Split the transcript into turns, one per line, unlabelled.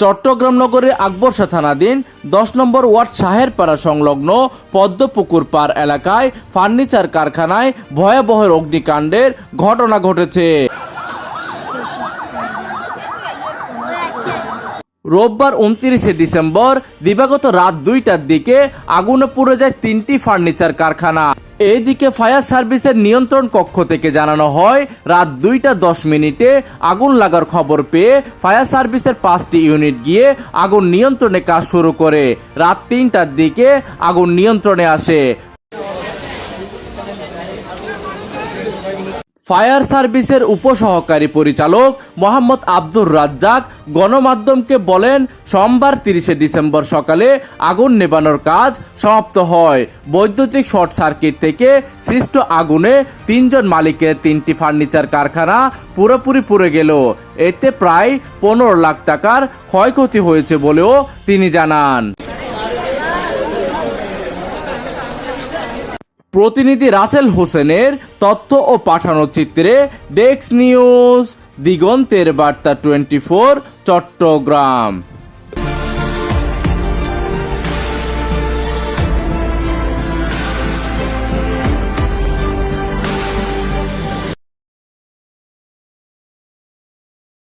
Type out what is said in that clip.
চট্টগ্রাম নগরের আকবরশাহ থানাধীন 10 নম্বর ওয়ার্ড শাহেরপাড়া সংলগ্ন পদ্মপুকুর পাড় এলাকায় ফার্নিচার কারখানায় ভয়াবহ অগ্নিকাণ্ডের ঘটনা ঘটেছে। রোববার 29 ডিসেম্বর দিবাগত রাত 2টার দিকে আগুনে পুড়ে যায় 3টি ফার্নিচার কারখানা। এদিকে ফায়ার সার্ভিসের নিয়ন্ত্রণ কক্ষ থেকে জানানো হয় রাত 2:10 আগুন লাগার খবর পেয়ে ফায়ার সার্ভিসের 5টি ইউনিট গিয়ে আগুন নিয়ন্ত্রণে কাজ শুরু করে। রাত 3টার দিকে আগুন নিয়ন্ত্রণে আসে। ফায়ার সার্ভিসের উপসহকারী পরিচালক মোহাম্মদ আব্দুর রাজ্জাক গণমাধ্যমকে বলেন, সোমবার 30 ডিসেম্বর সকালে আগুন নেভানোর কাজ সমাপ্ত হয়। বৈদ্যুতিক শর্ট সার্কিট থেকে সৃষ্ট আগুনে 3 জন মালিকের 3টি ফার্নিচার কারখানা পুরোপুরি পুড়ে গেল। এতে প্রায় 15 লাখ টাকার ক্ষয়ক্ষতি হয়েছে বলেও তিনি জানান। প্রতিনিধি রাসেল হোসেনের তথ্য ও পাঠানো চিত্রে ডেস্ক নিউজ, দিগন্তের বার্তা 24, চট্টগ্রাম।